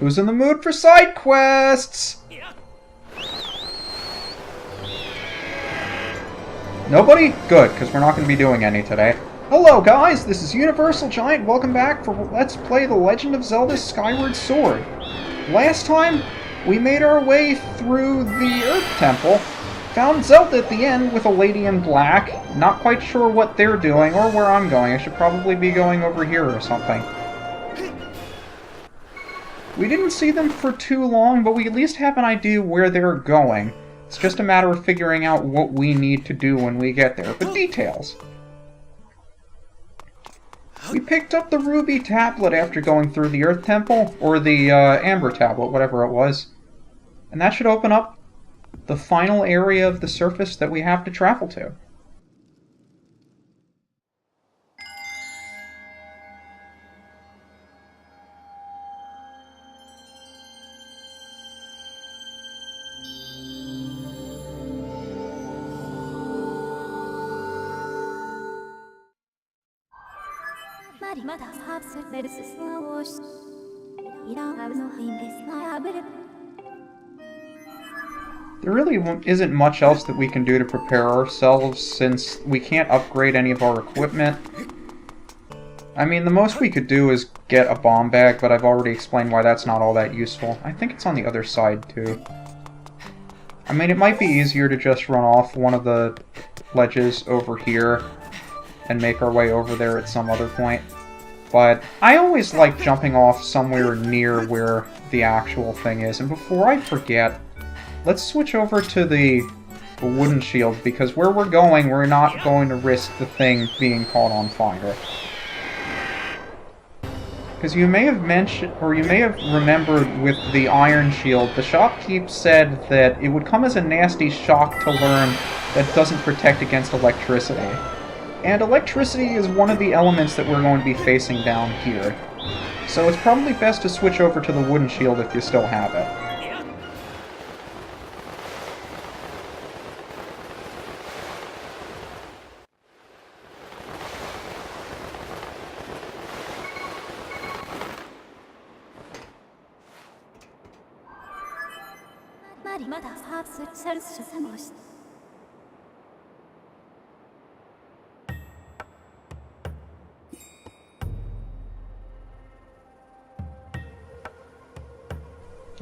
Who's in the mood for side quests? Nobody? Good, because we're not going to be doing any today. Hello guys, this is UniversalGiant. Welcome back for Let's Play The Legend of Zelda Skyward Sword. Last time, we made our way through the Earth Temple, found Zelda at the end with a lady in black. Not quite sure what they're doing or where I'm going. I should probably be going over here or something. We didn't see them for too long, but we at least have an idea where they're going. It's just a matter of figuring out what we need to do when we get there. But details. We picked up the ruby tablet after going through the Earth Temple, or the amber tablet, whatever it was. And that should open up the final area of the surface that we have to travel to. There really isn't much else that we can do to prepare ourselves, since we can't upgrade any of our equipment. I mean, the most we could do is get a bomb bag, but I've already explained why that's not all that useful. I think it's on the other side, too. I mean, it might be easier to just run off one of the ledges over here and make our way over there at some other point. But I always like jumping off somewhere near where the actual thing is. And before I forget, let's switch over to the wooden shield, because where we're going, we're not going to risk the thing being caught on fire. Because you may have mentioned, or you may have remembered with the iron shield, the shopkeep said that it would come as a nasty shock to learn that it doesn't protect against electricity. And electricity is one of the elements that we're going to be facing down here. So it's probably best to switch over to the wooden shield if you still have it.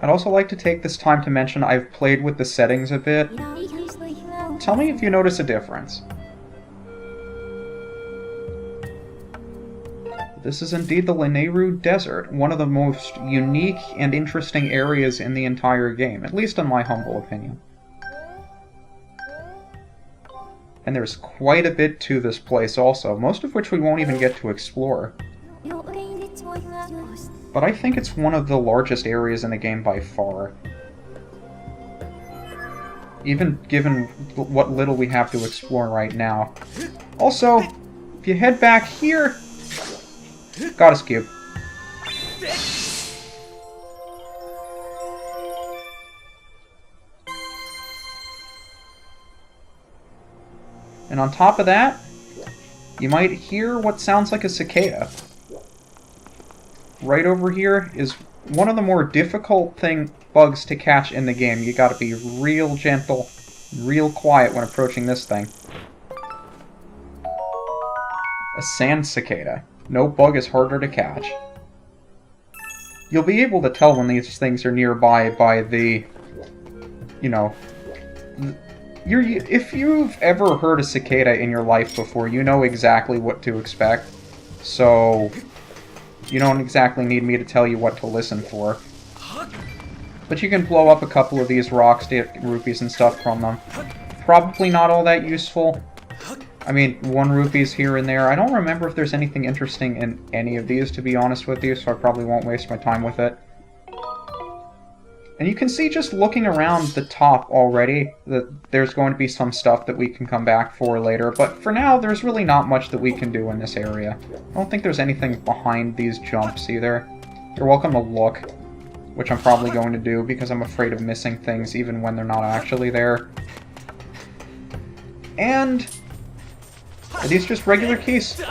I'd also like to take this time to mention I've played with the settings a bit. Tell me if you notice a difference. This is indeed the Lanayru Desert, one of the most unique and interesting areas in the entire game, at least in my humble opinion. And there's quite a bit to this place also, most of which we won't even get to explore. But I think it's one of the largest areas in the game by far. Even given what little we have to explore right now. Also, if you head back here... Goddess Cube. And on top of that, you might hear what sounds like a cicada. Right over here is one of the more difficult bugs to catch in the game. You gotta be real gentle, real quiet when approaching this thing. A sand cicada. No bug is harder to catch. You'll be able to tell when these things are nearby by the, you know, if you've ever heard a cicada in your life before, you know exactly what to expect. So you don't exactly need me to tell you what to listen for. But you can blow up a couple of these rocks to get rupees and stuff from them. Probably not all that useful. I mean, 1 rupees here and there. I don't remember if there's anything interesting in any of these, to be honest with you, so I probably won't waste my time with it. And you can see just looking around the top already that there's going to be some stuff that we can come back for later, but for now there's really not much that we can do in this area. I don't think there's anything behind these jumps either. You're welcome to look, which I'm probably going to do because I'm afraid of missing things even when they're not actually there. And... are these just regular keys?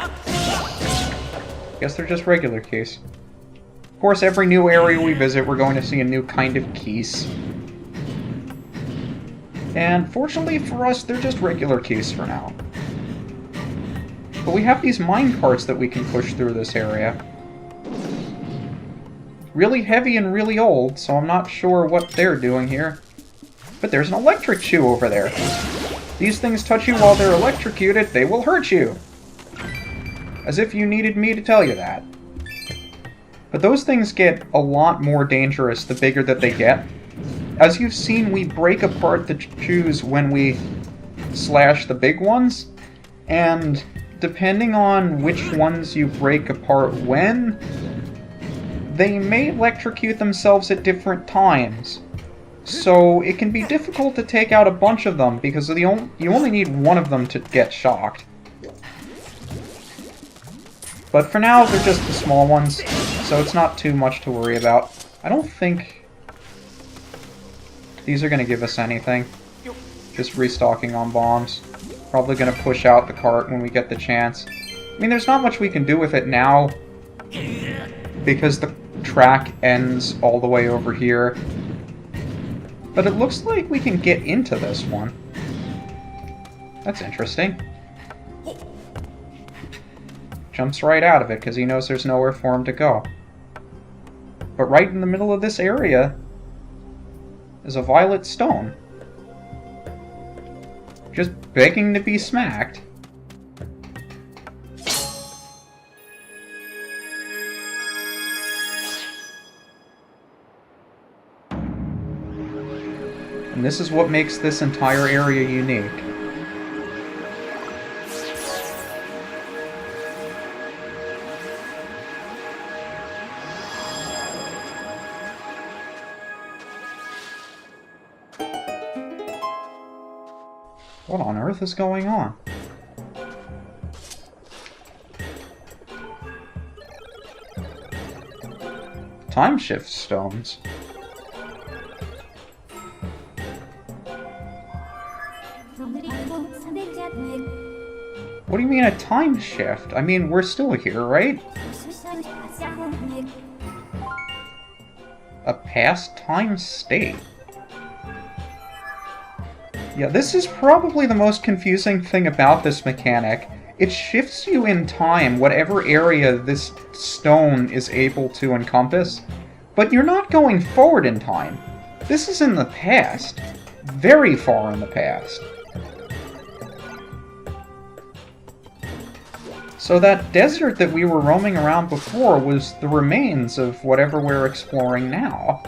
Guess they're just regular keys. Of course, every new area we visit, we're going to see a new kind of keys. And fortunately for us, they're just regular keys for now. But we have these mine carts that we can push through this area. Really heavy and really old, so I'm not sure what they're doing here. But there's an electric shoe over there. These things touch you while they're electrocuted, they will hurt you. As if you needed me to tell you that. But those things get a lot more dangerous the bigger that they get. As you've seen, we break apart the shoes when we slash the big ones, and depending on which ones you break apart when, they may electrocute themselves at different times. So it can be difficult to take out a bunch of them, because you only need one of them to get shocked. But for now, they're just the small ones, so it's not too much to worry about. I don't think these are going to give us anything. Just restocking on bombs. Probably going to push out the cart when we get the chance. I mean, there's not much we can do with it now, because the track ends all the way over here. But it looks like we can get into this one. That's interesting. Jumps right out of it because he knows there's nowhere for him to go. But right in the middle of this area is a violet stone. Just begging to be smacked. And this is what makes this entire area unique. What on earth is going on? Time shift stones. What do you mean a time shift? I mean, we're still here, right? A past time state. Yeah, this is probably the most confusing thing about this mechanic. It shifts you in time, whatever area this stone is able to encompass, but you're not going forward in time. This is in the past. Very far in the past. So that desert that we were roaming around before was the remains of whatever we're exploring now.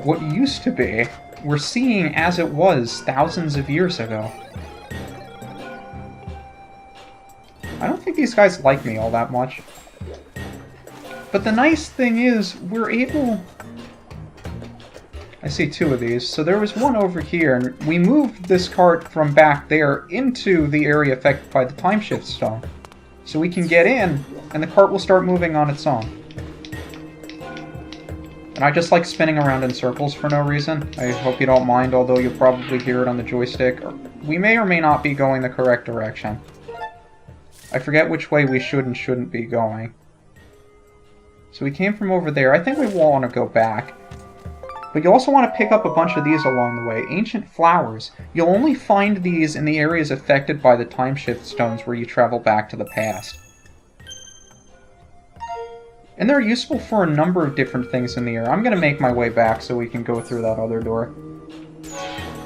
What used to be, we're seeing as it was thousands of years ago. I don't think these guys like me all that much. But the nice thing is, we're able... I see two of these. So there was one over here, and we moved this cart from back there into the area affected by the time shift stone. So we can get in, and the cart will start moving on its own. And I just like spinning around in circles for no reason. I hope you don't mind, although you'll probably hear it on the joystick. We may or may not be going the correct direction. I forget which way we should and shouldn't be going. So we came from over there. I think we will want to go back. But you also want to pick up a bunch of these along the way. Ancient flowers. You'll only find these in the areas affected by the time shift stones where you travel back to the past. And they're useful for a number of different things in the area. I'm going to make my way back so we can go through that other door.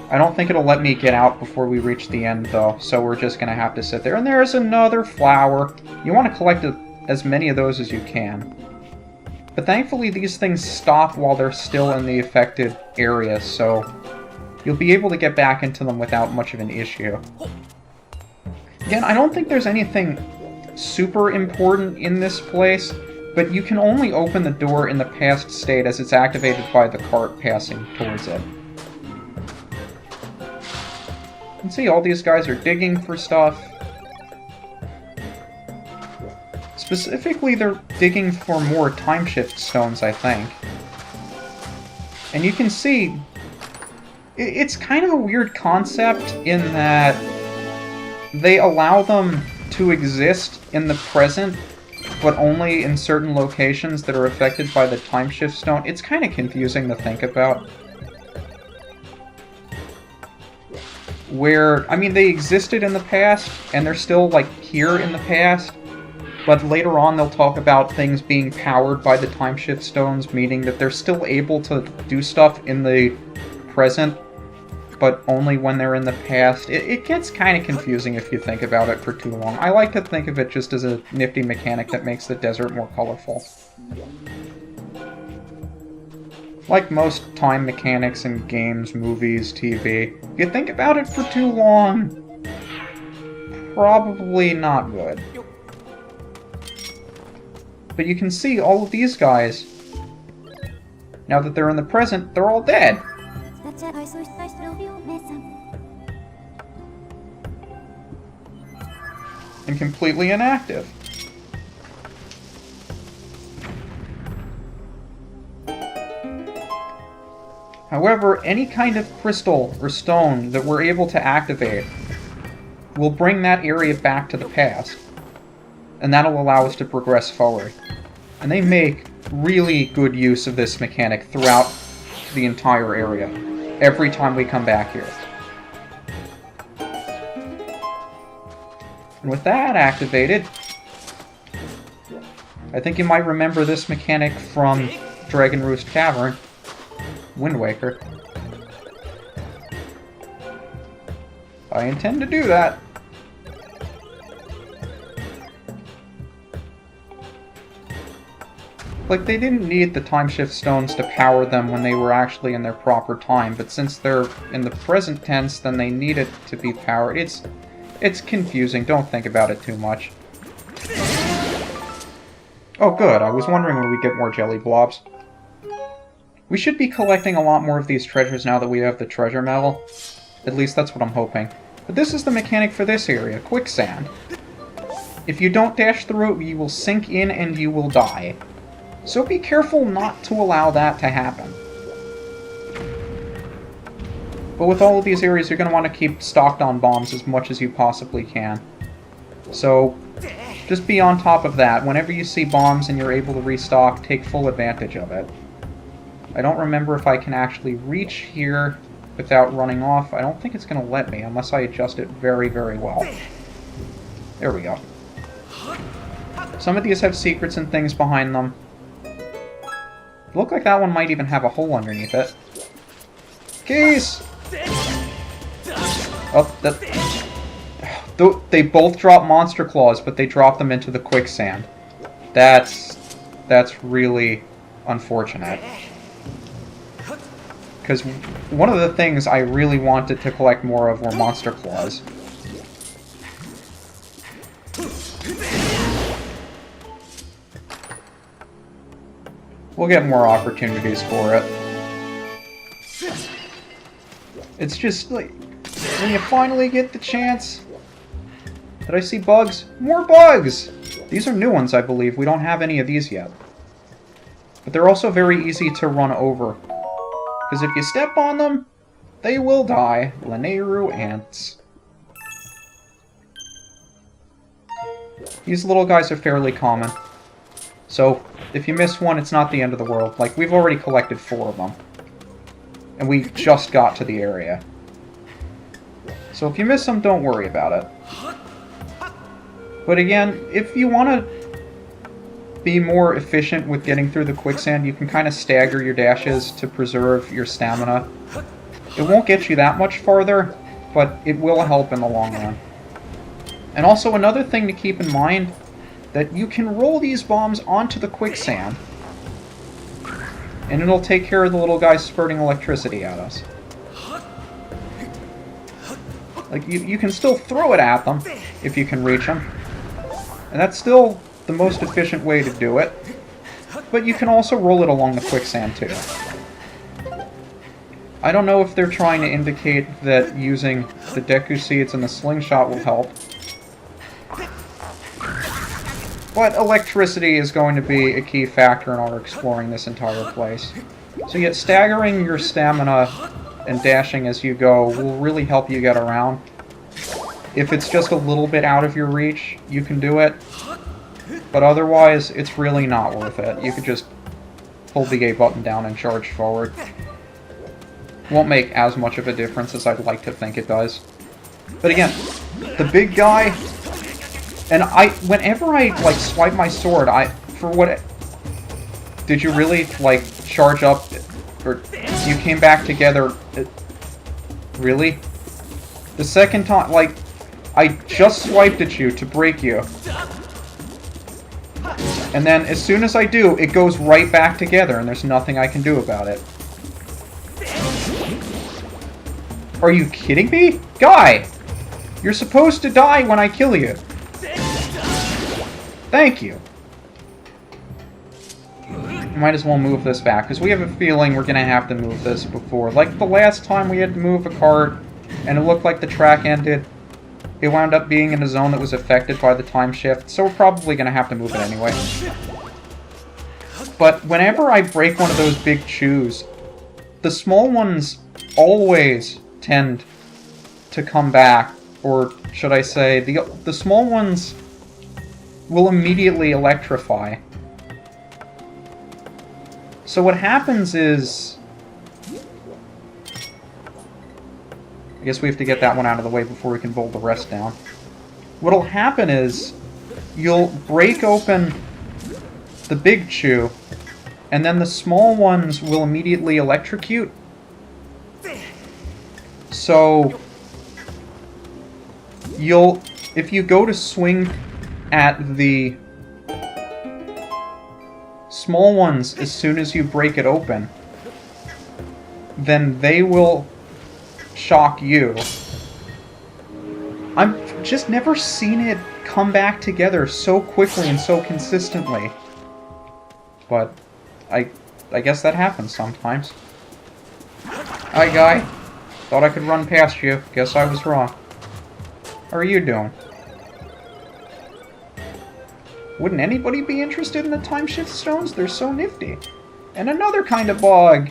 I don't think it'll let me get out before we reach the end, though, so we're just going to have to sit there. And there's another flower. You want to collect as many of those as you can. But thankfully, these things stop while they're still in the affected area, so you'll be able to get back into them without much of an issue. Again, I don't think there's anything super important in this place, but you can only open the door in the past state as it's activated by the cart passing towards it. You can see all these guys are digging for stuff. Specifically, they're digging for more time shift stones, I think. And you can see, it's kind of a weird concept in that they allow them to exist in the present, but only in certain locations that are affected by the time shift stone. It's kind of confusing to think about. Where, I mean, they existed in the past, and they're still, like, here in the past, but later on they'll talk about things being powered by the time shift stones, meaning that they're still able to do stuff in the present, but only when they're in the past. It gets kind of confusing if you think about it for too long. I like to think of it just as a nifty mechanic that makes the desert more colorful. Like most time mechanics in games, movies, TV, if you think about it for too long, probably not good. But you can see all of these guys, now that they're in the present, they're all dead. And completely inactive. However, any kind of crystal or stone that we're able to activate will bring that area back to the past, and that'll allow us to progress forward. And they make really good use of this mechanic throughout the entire area, every time we come back here. And with that activated, I think you might remember this mechanic from Dragon Roost Cavern, Wind Waker. I intend to do that. Like, they didn't need the time shift stones to power them when they were actually in their proper time, but since they're in the present tense, then they need it to be powered. It's confusing. Don't think about it too much. Oh, good. I was wondering when we get more jelly blobs. We should be collecting a lot more of these treasures now that we have the treasure medal. At least that's what I'm hoping. But this is the mechanic for this area, quicksand. If you don't dash through it, you will sink in and you will die. So be careful not to allow that to happen. But with all of these areas, you're going to want to keep stocked on bombs as much as you possibly can. So just be on top of that. Whenever you see bombs and you're able to restock, take full advantage of it. I don't remember if I can actually reach here without running off. I don't think it's going to let me unless I adjust it very, very well. There we go. Some of these have secrets and things behind them. Look like that one might even have a hole underneath it. Keys! Oh, they both drop monster claws, but they drop them into the quicksand. That's really unfortunate. Because one of the things I really wanted to collect more of were monster claws. We'll get more opportunities for it. It's just like, when you finally get the chance... Did I see bugs? More bugs! These are new ones, I believe. We don't have any of these yet. But they're also very easy to run over. Because if you step on them, they will die. Lanayru ants. These little guys are fairly common. So, if you miss one, it's not the end of the world. Like, we've already collected 4 of them. And we just got to the area. So if you miss them, don't worry about it. But again, if you want to be more efficient with getting through the quicksand, you can kind of stagger your dashes to preserve your stamina. It won't get you that much farther, but it will help in the long run. And also another thing to keep in mind, that you can roll these bombs onto the quicksand, and it'll take care of the little guys spurting electricity at us. Like, you can still throw it at them, if you can reach them. And that's still the most efficient way to do it. But you can also roll it along the quicksand, too. I don't know if they're trying to indicate that using the Deku Seeds and the slingshot will help. But electricity is going to be a key factor in our exploring this entire place. So yet staggering your stamina and dashing as you go will really help you get around. If it's just a little bit out of your reach, you can do it. But otherwise, it's really not worth it. You could just hold the A button down and charge forward. Won't make as much of a difference as I'd like to think it does. But again, the big guy... And whenever I, like, swipe my sword, for what... Did you really, like, charge up... Or you came back together... Really? The second time, like... I just swiped at you to break you. And then, as soon as I do, it goes right back together, and there's nothing I can do about it. Are you kidding me? Guy! You're supposed to die when I kill you. Thank you. Might as well move this back, because we have a feeling we're going to have to move this before. Like the last time we had to move a cart, and it looked like the track ended. It wound up being in a zone that was affected by the time shift, so we're probably going to have to move it anyway. But whenever I break one of those big chews, the small ones always tend to come back. Or should I say, the small ones will immediately electrify. So what happens is... I guess we have to get that one out of the way before we can bolt the rest down. What'll happen is, you'll break open the big chew, and then the small ones will immediately electrocute. So, if you go to swing at the small ones as soon as you break it open, then they will shock you. I've just never seen it come back together so quickly and so consistently. But I guess that happens sometimes. Hi, guy. Thought I could run past you. Guess I was wrong. How are you doing? Wouldn't anybody be interested in the time shift stones? They're so nifty. And another kind of bug.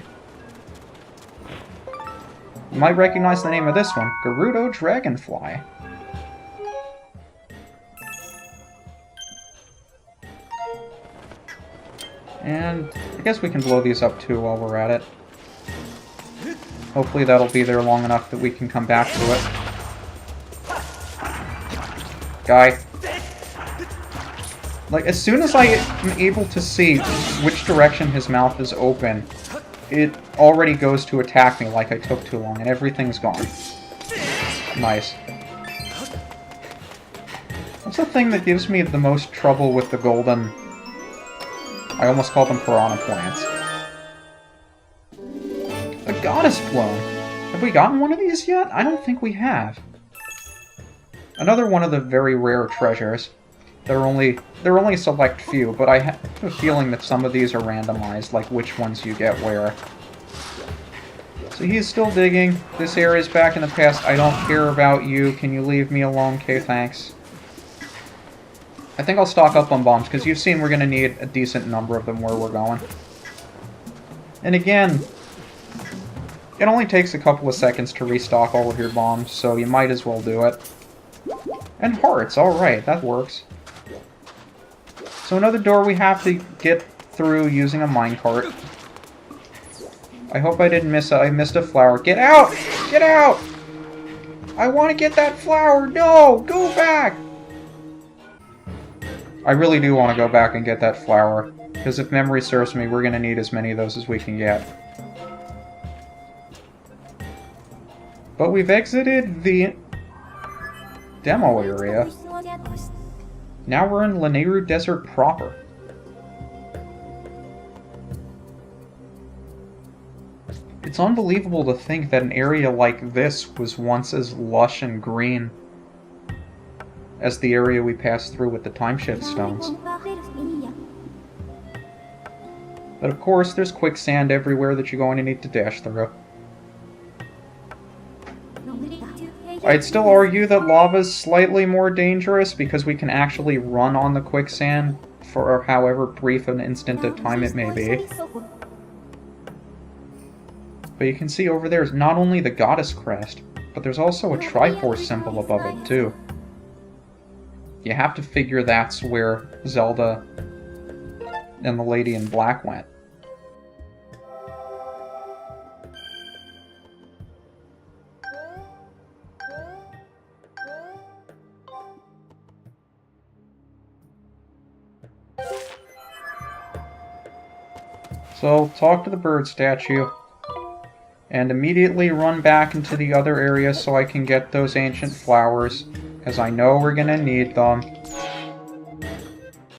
You might recognize the name of this one. Gerudo Dragonfly. And I guess we can blow these up too while we're at it. Hopefully that'll be there long enough that we can come back to it. Guy. Like, as soon as I am able to see which direction his mouth is open, it already goes to attack me like I took too long, and everything's gone. Nice. What's the thing that gives me the most trouble with the golden... I almost call them piranha plants. A goddess clone. Have we gotten one of these yet? I don't think we have. Another one of the very rare treasures. There are only a select few, but I have a feeling that some of these are randomized, like which ones you get where. So he's still digging. This area's back in the past. I don't care about you. Can you leave me alone? Okay, thanks. I think I'll stock up on bombs, because you've seen we're going to need a decent number of them where we're going. And again, it only takes a couple of seconds to restock all of your bombs, so you might as well do it. And hearts, alright, that works. So another door we have to get through using a minecart. I hope I didn't miss I missed a flower. Get out! Get out! I want to get that flower! No! Go back! I really do want to go back and get that flower, because if memory serves me, we're going to need as many of those as we can get. But we've exited the demo area. Now we're in Lanayru Desert proper. It's unbelievable to think that an area like this was once as lush and green as the area we passed through with the time shift stones. But of course, there's quicksand everywhere that you're going to need to dash through. I'd still argue that lava's slightly more dangerous because we can actually run on the quicksand for however brief an instant of time it may be. But you can see over there is not only the goddess crest, but there's also a Triforce symbol above it too. You have to figure that's where Zelda and the Lady in Black went. So, talk to the bird statue, and immediately run back into the other area so I can get those ancient flowers, because I know we're going to need them.